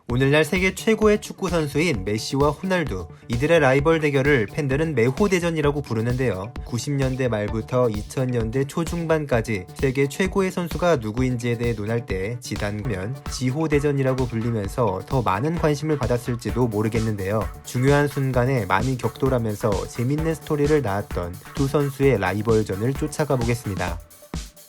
오늘날 세계 최고의 축구 선수인 메시와 호날두, 이들의 라이벌 대결을 팬들은 매호대전이라고 부르는데요. 90년대 말부터 2000년대 초중반까지 세계 최고의 선수가 누구인지에 대해 논할 때 지단면 지호대전이라고 불리면서 더 많은 관심을 받았을지도 모르겠는데요. 중요한 순간에 많이 격돌하면서 재밌는 스토리를 낳았던 두 선수의 라이벌전을 쫓아가 보겠습니다.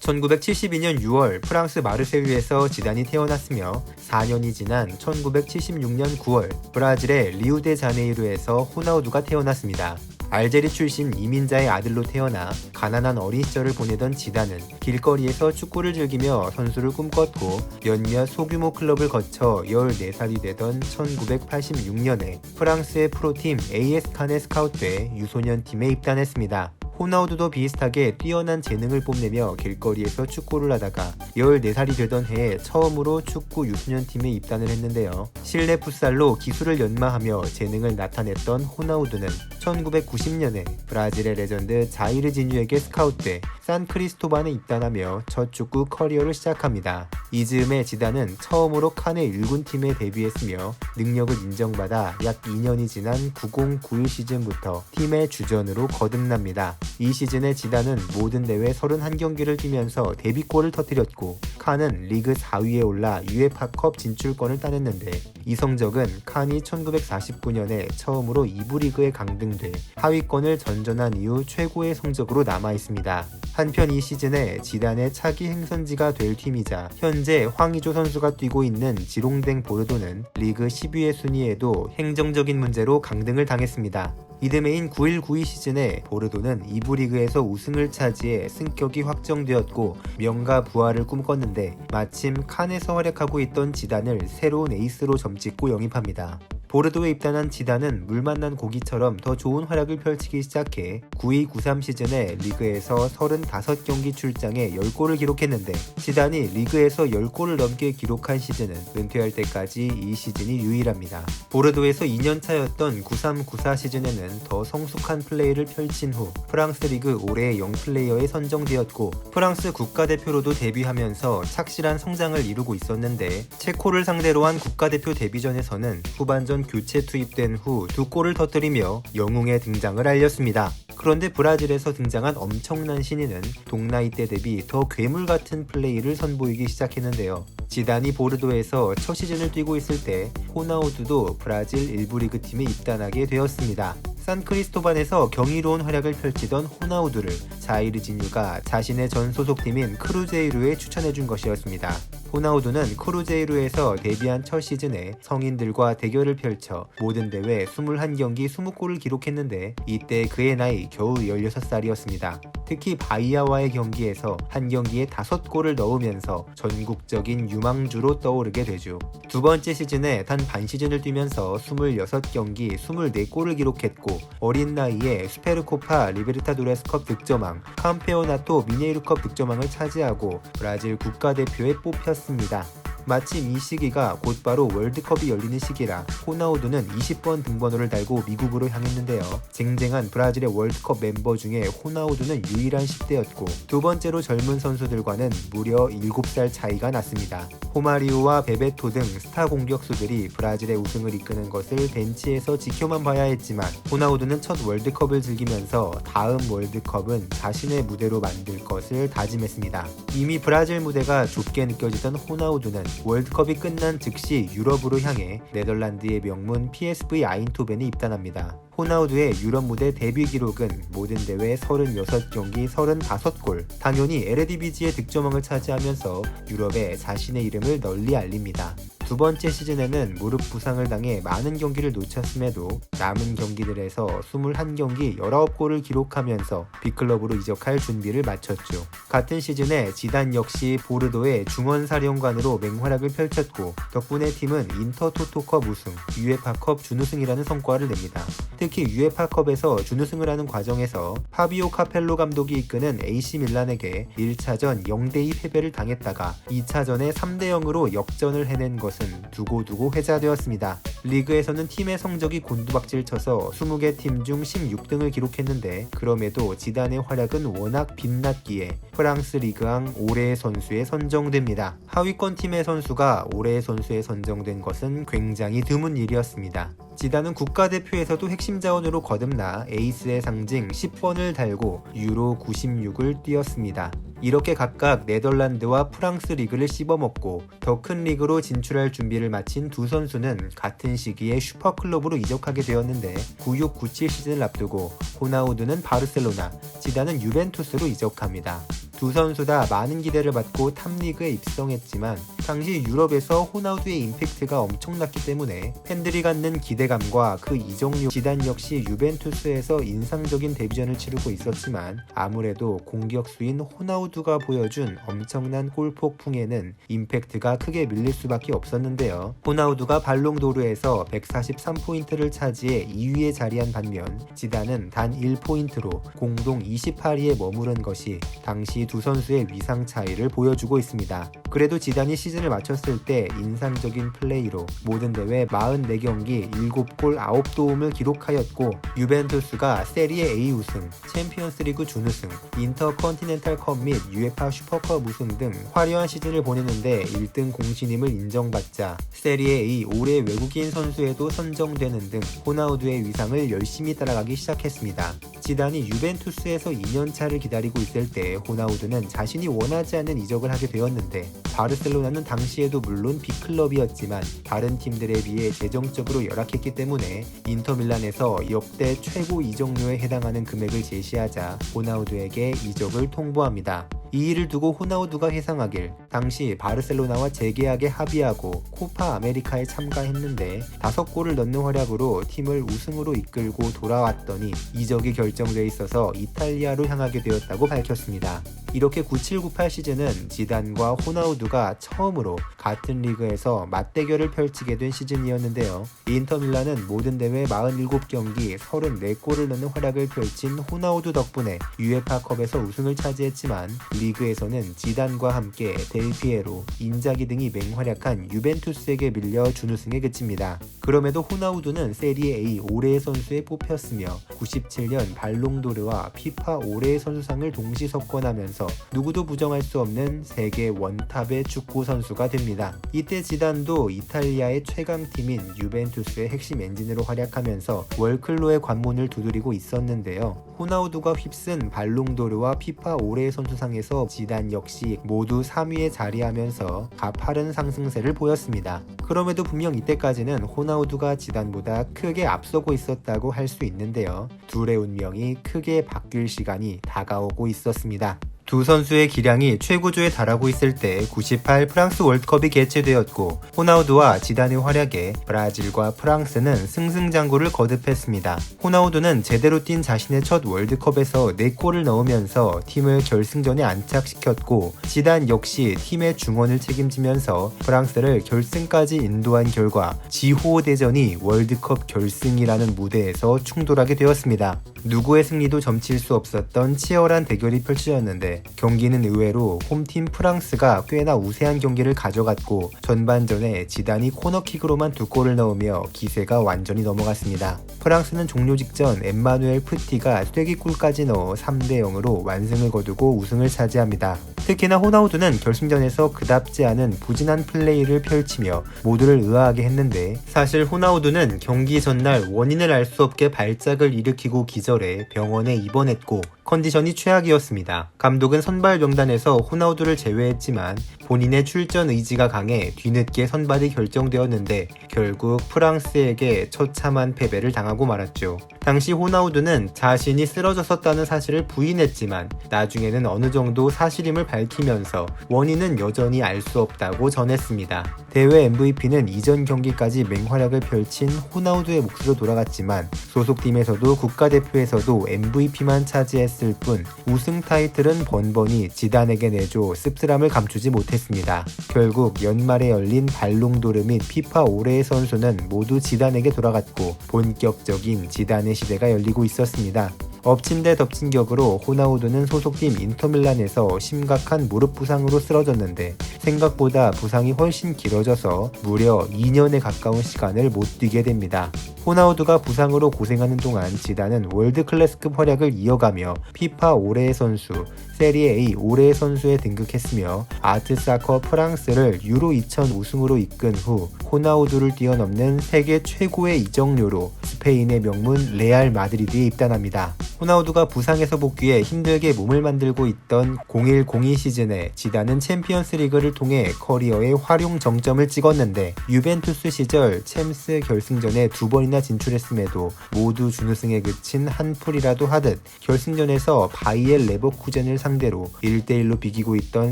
1972년 6월 프랑스 마르세유에서 지단이 태어났으며 4년이 지난 1976년 9월 브라질의 리우데자네이루에서 호나우두가 태어났습니다. 알제리 출신 이민자의 아들로 태어나 가난한 어린 시절을 보내던 지단은 길거리에서 축구를 즐기며 선수를 꿈꿨고 몇몇 소규모 클럽을 거쳐 14살이 되던 1986년에 프랑스의 프로팀 AS 칸에 스카웃돼 유소년 팀에 입단했습니다. 호나우두도 비슷하게 뛰어난 재능을 뽐내며 길거리에서 축구를 하다가 14살이 되던 해에 처음으로 축구 유소년팀에 입단을 했는데요. 실내 풋살로 기술을 연마하며 재능을 나타냈던 호나우두는 1990년에 브라질의 레전드 자이르 지뉴에게 스카웃돼 산크리스토반에 입단하며 첫 축구 커리어를 시작합니다. 이 즈음에 지단은 처음으로 칸의 1군팀에 데뷔했으며 능력을 인정받아 약 2년이 지난 90-91 시즌부터 팀의 주전으로 거듭납니다. 이 시즌에 지단은 모든 대회 31경기를 뛰면서 데뷔골을 터뜨렸고 칸은 리그 4위에 올라 UEFA컵 진출권을 따냈는데 이 성적은 칸이 1949년에 처음으로 2부 리그에 강등돼 하위권을 전전한 이후 최고의 성적으로 남아있습니다. 한편 이 시즌에 지단의 차기 행선지가 될 팀이자 현재 황의조 선수가 뛰고 있는 지롱댕 보르도는 리그 10위의 순위에도 행정적인 문제로 강등을 당했습니다. 이듬해인 91-92 시즌에 보르도는 2부 리그에서 우승을 차지해 승격이 확정되었고 명가 부활을 꿈꿨는데 마침 칸에서 활약하고 있던 지단을 새로운 에이스로 점찍고 영입합니다. 보르도에 입단한 지단은 물 만난 고기처럼 더 좋은 활약을 펼치기 시작해 92-93 시즌에 리그에서 35경기 출장에 10골을 기록했는데 지단이 리그에서 10골을 넘게 기록한 시즌은 은퇴할 때까지 이 시즌이 유일합니다. 보르도에서 2년차였던 93-94 시즌에는 더 성숙한 플레이를 펼친 후 프랑스 리그 올해의 영플레이어에 선정되었고 프랑스 국가대표로도 데뷔하면서 착실한 성장을 이루고 있었는데 체코를 상대로 한 국가대표 데뷔전에서는 후반전 교체 투입된 후 2골을 터뜨리며 영웅의 등장을 알렸습니다. 그런데 브라질에서 등장한 엄청난 신인은 동나이대 대비 더 괴물 같은 플레이를 선보이기 시작했는데요. 지단이 보르도에서 첫 시즌을 뛰고 있을 때 호나우두도 브라질 1부 리그 팀에 입단하게 되었습니다. 산크리스토반에서 경이로운 활약을 펼치던 호나우두를 자이르 지뉴가 자신의 전 소속팀인 크루제이루에 추천해준 것이었습니다. 호나우두는 크루제이루에서 데뷔한 첫 시즌에 성인들과 대결을 펼쳐 모든 대회 21경기 20골을 기록했는데 이때 그의 나이 겨우 16살이었습니다. 특히 바이아와의 경기에서 한 경기에 5골을 넣으면서 전국적인 유망주로 떠오르게 되죠. 두 번째 시즌에 단 반 시즌을 뛰면서 26경기 24골을 기록했고 어린 나이에 스페르코파 리베르타도레스컵 득점왕, 캄페오나토 미네이루컵 득점왕을 차지하고 브라질 국가대표에 뽑혔습니다. 마침 이 시기가 곧바로 월드컵이 열리는 시기라 호나우두는 20번 등번호를 달고 미국으로 향했는데요. 쟁쟁한 브라질의 월드컵 멤버 중에 호나우두는 유일한 10대였고 두 번째로 젊은 선수들과는 무려 7살 차이가 났습니다. 호마리오와 베베토 등 스타 공격수들이 브라질의 우승을 이끄는 것을 벤치에서 지켜만 봐야 했지만 호나우두는 첫 월드컵을 즐기면서 다음 월드컵은 자신의 무대로 만들 것을 다짐했습니다. 이미 브라질 무대가 좁게 느껴지던 호나우두는 월드컵이 끝난 즉시 유럽으로 향해 네덜란드의 명문 PSV 아인토벤에 입단합니다. 호나우두의 유럽 무대 데뷔 기록은 모든 대회 36경기 35골, 당연히 에레디비지의 득점왕을 차지하면서 유럽에 자신의 이름을 널리 알립니다. 두 번째 시즌에는 무릎 부상을 당해 많은 경기를 놓쳤음에도 남은 경기들에서 21경기 19골을 기록하면서 빅클럽으로 이적할 준비를 마쳤죠. 같은 시즌에 지단 역시 보르도의 중원사령관으로 맹활약을 펼쳤고 덕분에 팀은 인터토토컵 우승, UEFA컵 준우승이라는 성과를 냅니다. 특히 UEFA컵에서 준우승을 하는 과정에서 파비오 카펠로 감독이 이끄는 AC 밀란에게 1차전 0대2 패배를 당했다가 2차전에 3대0으로 역전을 해낸 것은 두고두고 회자되었습니다. 리그에서는 팀의 성적이 곤두박질 쳐서 20개 팀 중 16등을 기록했는데 그럼에도 지단의 활약은 워낙 빛났기에 프랑스 리그왕 올해의 선수에 선정됩니다. 하위권 팀의 선수가 올해의 선수에 선정된 것은 굉장히 드문 일이었습니다. 지단은 국가대표에서도 핵심 자원으로 거듭나 에이스의 상징 10번을 달고 유로 96을 뛰었습니다. 이렇게 각각 네덜란드와 프랑스 리그를 씹어먹고 더 큰 리그로 진출할 준비를 마친 두 선수는 같은 시기에 슈퍼클럽으로 이적하게 되었는데 96-97 시즌을 앞두고 호나우두는 바르셀로나, 지단은 유벤투스로 이적합니다. 두 선수 다 많은 기대를 받고 탑리그에 입성했지만 당시 유럽에서 호나우두의 임팩트가 엄청났기 때문에 팬들이 갖는 기대감과 그 이적료, 지단 역시 유벤투스에서 인상적인 데뷔전을 치르고 있었지만 아무래도 공격수인 호나우두가 보여준 엄청난 골폭풍에는 임팩트가 크게 밀릴 수밖에 없었는데요. 호나우두가 발롱도르에서 143포인트를 차지해 2위에 자리한 반면 지단은 단 1포인트로 공동 28위에 머무른 것이 당시 두 선수의 위상 차이를 보여주고 있습니다. 그래도 지단이 시즌을 마쳤을 때 인상적인 플레이로 모든 대회 44경기 7골 9도움을 기록하였고 유벤투스가 세리에 A 우승, 챔피언스리그 준우승, 인터컨티넨탈컵 및 UEFA 슈퍼컵 우승 등 화려한 시즌을 보냈는데 1등 공신임을 인정받자 세리에 A 올해 외국인 선수에도 선정되는 등 호나우두의 위상을 열심히 따라가기 시작했습니다. 지단이 유벤투스에서 2년차를 기다리고 있을 때 호나우두는 자신이 원하지 않는 이적을 하게 되었는데 바르셀로나는 당시에도 물론 B클럽이었지만 다른 팀들에 비해 재정적으로 열악했기 때문에 인터밀란에서 역대 최고 이적료에 해당하는 금액을 제시하자 호나우두에게 이적을 통보합니다. 이 일을 두고 호나우두가 회상하길 당시 바르셀로나와 재계약에 합의하고 코파 아메리카에 참가했는데 5골을 넣는 활약으로 팀을 우승으로 이끌고 돌아왔더니 이적이 결정돼 있어서 이탈리아로 향하게 되었다고 밝혔습니다. 이렇게 97-98 시즌은 지단과 호나우두가 처음으로 같은 리그에서 맞대결을 펼치게 된 시즌이었는데요. 인터밀란은 모든 대회 47경기 34골을 넣는 활약을 펼친 호나우두 덕분에 UEFA컵에서 우승을 차지했지만 리그에서는 지단과 함께 델피에로, 인자기 등이 맹활약한 유벤투스에게 밀려 준우승에 그칩니다. 그럼에도 호나우두는 세리에 A 올해의 선수에 뽑혔으며 97년 발롱도르와 피파 올해의 선수상을 동시 석권하면서 누구도 부정할 수 없는 세계 원탑의 축구 선수가 됩니다. 이때 지단도 이탈리아의 최강팀인 유벤투스의 핵심 엔진으로 활약하면서 월클로의 관문을 두드리고 있었는데요. 호나우두가 휩쓴 발롱도르와 피파 올해의 선수상에서 지단 역시 모두 3위에 자리하면서 가파른 상승세를 보였습니다. 그럼에도 분명 이때까지는 호나우두가 지단보다 크게 앞서고 있었다고 할 수 있는데요. 둘의 운명이 크게 바뀔 시간이 다가오고 있었습니다. 두 선수의 기량이 최고조에 달하고 있을 때 98 프랑스 월드컵이 개최되었고 호나우두와 지단의 활약에 브라질과 프랑스는 승승장구를 거듭했습니다. 호나우두는 제대로 뛴 자신의 첫 월드컵에서 4골을 넣으면서 팀을 결승전에 안착시켰고 지단 역시 팀의 중원을 책임지면서 프랑스를 결승까지 인도한 결과 지호대전이 월드컵 결승이라는 무대에서 충돌하게 되었습니다. 누구의 승리도 점칠 수 없었던 치열한 대결이 펼쳐졌는데 경기는 의외로 홈팀 프랑스가 꽤나 우세한 경기를 가져갔고 전반전에 지단이 코너킥으로만 2골을 넣으며 기세가 완전히 넘어갔습니다. 프랑스는 종료 직전 엠마누엘 푸티가 쐐기골까지 넣어 3대0으로 완승을 거두고 우승을 차지합니다. 특히나 호나우두는 결승전에서 그답지 않은 부진한 플레이를 펼치며 모두를 의아하게 했는데 사실 호나우두는 경기 전날 원인을 알 수 없게 발작을 일으키고 기절해 병원에 입원했고 컨디션이 최악이었습니다. 감독은 선발 명단에서 호나우두를 제외했지만 본인의 출전 의지가 강해 뒤늦게 선발이 결정되었는데 결국 프랑스에게 처참한 패배를 당하고 말았죠. 당시 호나우두는 자신이 쓰러졌었다는 사실을 부인했지만 나중에는 어느 정도 사실임을 밝히면서 원인은 여전히 알 수 없다고 전했습니다. 대회 MVP는 이전 경기까지 맹활약을 펼친 호나우두의 몫으로 돌아갔지만 소속팀에서도 국가대표에서도 MVP만 차지했을 뿐 우승 타이틀은 번번이 지단에게 내줘 씁쓸함을 감추지 못했습니다. 결국 연말에 열린 발롱도르 및 피파 올해의 선수는 모두 지단에게 돌아갔고 본격적인 지단의 시대가 열리고 있었습니다. 엎친 데 덮친 격으로 호나우두는 소속팀 인터밀란에서 심각한 무릎 부상으로 쓰러졌는데 생각보다 부상이 훨씬 길어져서 무려 2년에 가까운 시간을 못 뛰게 됩니다. 호나우두가 부상으로 고생하는 동안 지단은 월드클래스급 활약을 이어가며 피파 올해의 선수, 세리에 A 올해의 선수에 등극했으며 아트사커 프랑스를 유로 2000 우승으로 이끈 후 호나우두를 뛰어넘는 세계 최고의 이적료로 스페인의 명문 레알 마드리드에 입단합니다. 호나우두가 부상에서 복귀해 힘들게 몸을 만들고 있던 01-02 시즌에 지단은 챔피언스 리그를 통해 커리어의 활용 정점을 찍었는데 유벤투스 시절 챔스 결승전에 2번이나 진출했음에도 모두 준우승에 그친 한풀이라도 하듯 결승전에서 바이엘 레버쿠젠을 상대로 1대1로 비기고 있던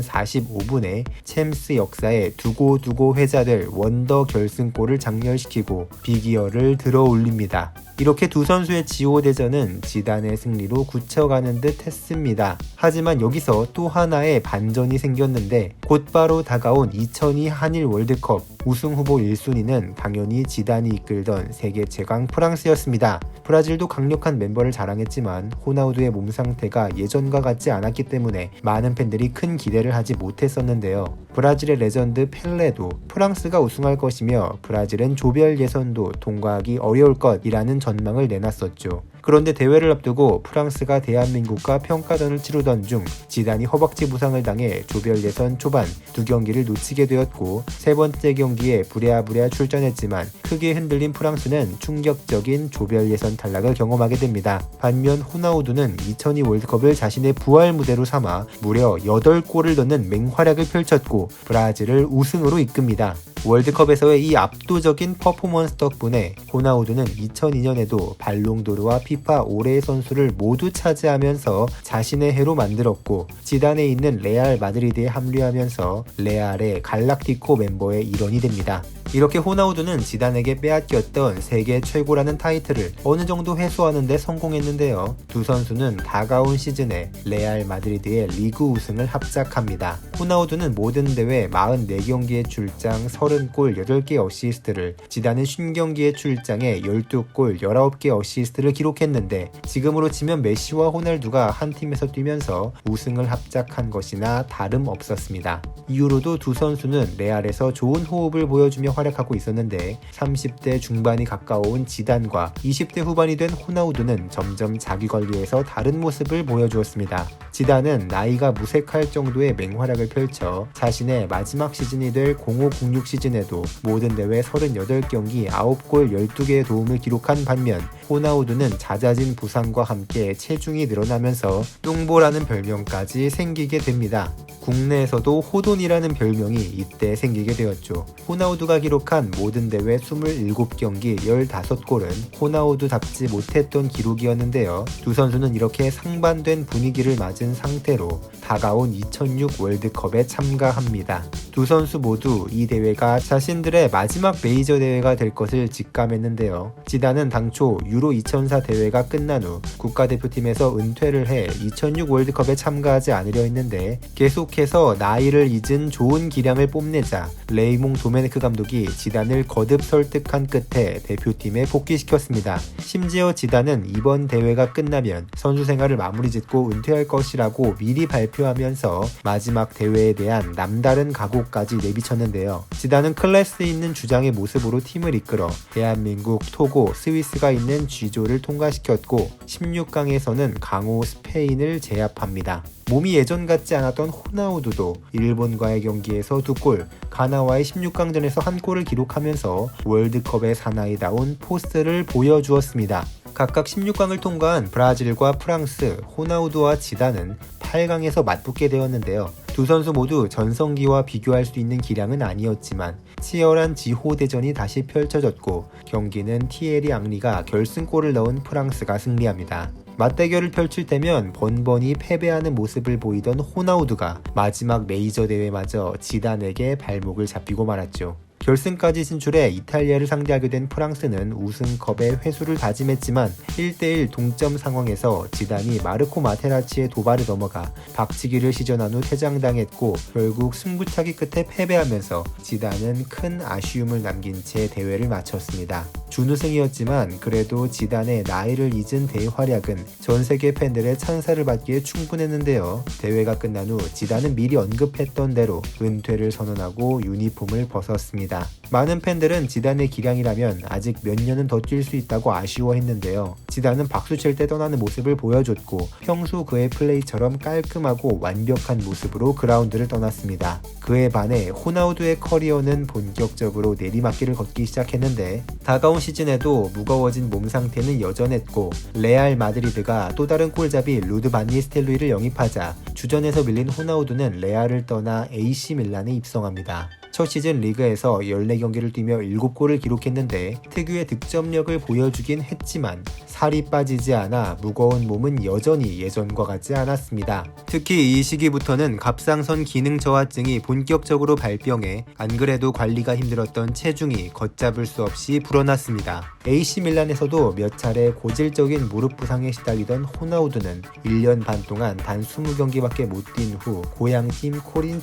45분에 챔스 역사에 두고두고 회자될 원더 결승골을 장렬시키고 비기어를 들어올립니다. 이렇게 두 선수의 지호대전은 지단의 승리로 굳혀가는 듯 했습니다. 하지만 여기서 또 하나의 반전이 생겼는데 곧바로 다가온 2002 한일 월드컵 우승 후보 1순위는 당연히 지단이 이끌던 세계 최강 프랑스였습니다. 브라질도 강력한 멤버를 자랑했지만 호나우두의 몸 상태가 예전과 같지 않았기 때문에 많은 팬들이 큰 기대를 하지 못했었는데요. 브라질의 레전드 펠레도 프랑스가 우승할 것이며 브라질은 조별 예선도 통과하기 어려울 것이라는 전망을 내놨었죠. 그런데 대회를 앞두고 프랑스가 대한민국과 평가전을 치르던 중 지단이 허벅지 부상을 당해 조별 예선 초반 2경기를 놓치게 되었고 세 번째 경기에 부랴부랴 출전했지만 크게 흔들린 프랑스는 충격적인 조별 예선 탈락을 경험하게 됩니다. 반면 호나우두는 2002 월드컵을 자신의 부활 무대로 삼아 무려 8골을 넣는 맹활약을 펼쳤고 브라질을 우승으로 이끕니다. 월드컵에서의 이 압도적인 퍼포먼스 덕분에 호나우두는 2002년에도 발롱도르와 피파 올해의 선수를 모두 차지하면서 자신의 해로 만들었고 지단에 있는 레알 마드리드에 합류하면서 레알의 갈락티코 멤버의 일원이 됩니다. 이렇게 호나우두는 지단에게 빼앗겼던 세계 최고라는 타이틀을 어느 정도 회수하는 데 성공했는데요. 두 선수는 다가온 시즌에 레알 마드리드의 리그 우승을 합작합니다. 호나우두는 모든 대회 44경기에 출장 30골 8개 어시스트를, 지단은 50경기에 출장에 12골 19개 어시스트를 기록했는데 지금으로 치면 메시와 호날두가 한 팀에서 뛰면서 우승을 합작한 것이나 다름없었습니다. 이후로도 두 선수는 레알에서 좋은 호흡을 보여주며 활약하고 있었는데 30대 중반이 가까운 지단과 20대 후반이 된 호나우두는 점점 자기 관리에서 다른 모습을 보여주었습니다. 지단은 나이가 무색할 정도의 맹활약을 펼쳐 자신의 마지막 시즌이 될 05-06 시즌에도 모든 대회 38경기 9골 12개의 도움을 기록한 반면 호나우두는 잦아진 부상과 함께 체중이 늘어나면서 뚱보라는 별명까지 생기게 됩니다. 국내에서도 호돈이라는 별명이 이때 생기게 되었죠. 호나우두가 기록한 모든 대회 27경기 15골은 호나우두답지 못했던 기록이었는데요. 두 선수는 이렇게 상반된 분위기를 맞은 상태로 다가온 2006 월드컵에 참가합니다. 두 선수 모두 이 대회가 자신들의 마지막 메이저 대회가 될 것을 직감했는데요. 지단은 당초 유로 2004 대회가 끝난 후 국가대표팀에서 은퇴를 해 2006 월드컵에 참가하지 않으려 했는데 계속해서 나이를 잊은 좋은 기량을 뽐내자 레이몽 도메네크 감독이 지단을 거듭 설득한 끝에 대표팀에 복귀시켰습니다. 심지어 지단은 이번 대회가 끝나면 선수 생활을 마무리 짓고 은퇴할 것이라고 미리 발표하면서 마지막 대회에 대한 남다른 각오까지 내비쳤는데요. 지단은 클래스 있는 주장의 모습으로 팀을 이끌어 대한민국, 토고, 스위스가 있는 G조를 통과시켰고 16강에서는 강호 스페인을 제압합니다. 몸이 예전 같지 않았던 호나우두도 일본과의 경기에서 2골, 가나와의 16강전에서 1골을 기록하면서 월드컵의 사나이다운 포스를 보여주었습니다. 각각 16강을 통과한 브라질과 프랑스, 호나우두와 지단은 8강에서 맞붙게 되었는데요. 두 선수 모두 전성기와 비교할 수 있는 기량은 아니었지만 치열한 지호대전이 다시 펼쳐졌고 경기는 티에리 앙리가 결승골을 넣은 프랑스가 승리합니다. 맞대결을 펼칠 때면 번번이 패배하는 모습을 보이던 호나우두가 마지막 메이저 대회마저 지단에게 발목을 잡히고 말았죠. 결승까지 진출해 이탈리아를 상대하게 된 프랑스는 우승컵에 회수를 다짐했지만 1대1 동점 상황에서 지단이 마르코 마테라치의 도발을 넘어가 박치기를 시전한 후 퇴장당했고 결국 승부차기 끝에 패배하면서 지단은 큰 아쉬움을 남긴 채 대회를 마쳤습니다. 준우승이었지만 그래도 지단의 나이를 잊은 대활약은 전 세계 팬들의 찬사를 받기에 충분했는데요. 대회가 끝난 후 지단은 미리 언급했던 대로 은퇴를 선언하고 유니폼을 벗었습니다. 많은 팬들은 지단의 기량이라면 아직 몇 년은 더 뛸 수 있다고 아쉬워했는데요. 지단은 박수칠 때 떠나는 모습을 보여줬고 평소 그의 플레이처럼 깔끔하고 완벽한 모습으로 그라운드를 떠났습니다. 그에 반해 호나우두의 커리어는 본격적으로 내리막길을 걷기 시작했는데 다가온 시즌에도 무거워진 몸 상태는 여전했고 레알 마드리드가 또 다른 골잡이 루드 반 니스텔로이를 영입하자 주전에서 밀린 호나우두는 레알을 떠나 AC 밀란에 입성합니다. 첫 시즌 리그에서 14경기를 뛰며 7골을 기록했는데 특유의 득점력을 보여주긴 했지만 살이 빠지지 않아 무거운 몸은 여전히 예전과 같지 않았습니다. 특히 이 시기부터는 갑상선 기능 저하증이 본격적으로 발병해 안 그래도 관리가 힘들었던 체중이 걷잡을 수 없이 불어났습니다. AC 밀란에서도 몇 차례 고질적인 무릎 부상에 시달리던 호나우두는 1년 반 동안 단 20경기밖에 못 뛴 후 고향팀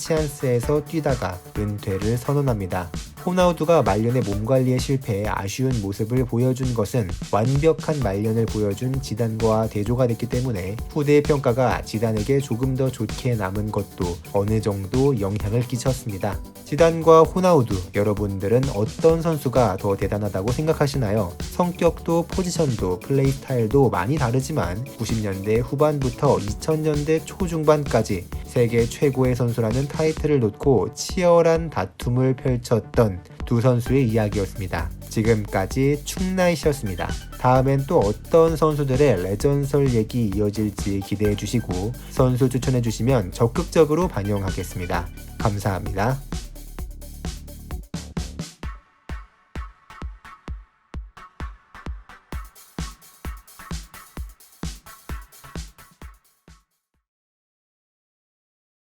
코린치안스에서 뛰다가 은퇴를 선언합니다. 호나우두가 말년의 몸관리에 실패해 아쉬운 모습을 보여준 것은 완벽한 말년을 보여준 지단과 대조가 됐기 때문에 후대의 평가가 지단에게 조금 더 좋게 남은 것도 어느 정도 영향을 끼쳤습니다. 지단과 호나우두, 여러분들은 어떤 선수가 더 대단하다고 생각하시나요? 성격도 포지션도 플레이 스타일도 많이 다르지만 90년대 후반부터 2000년대 초중반까지 세계 최고의 선수라는 타이틀을 놓고 치열한 다툼을 펼쳤던 두 선수의 이야기였습니다. 지금까지 충나이셨습니다. 다음엔 또 어떤 선수들의 레전설 얘기 이어질지 기대해 주시고 선수 추천해 주시면 적극적으로 반영하겠습니다. 감사합니다.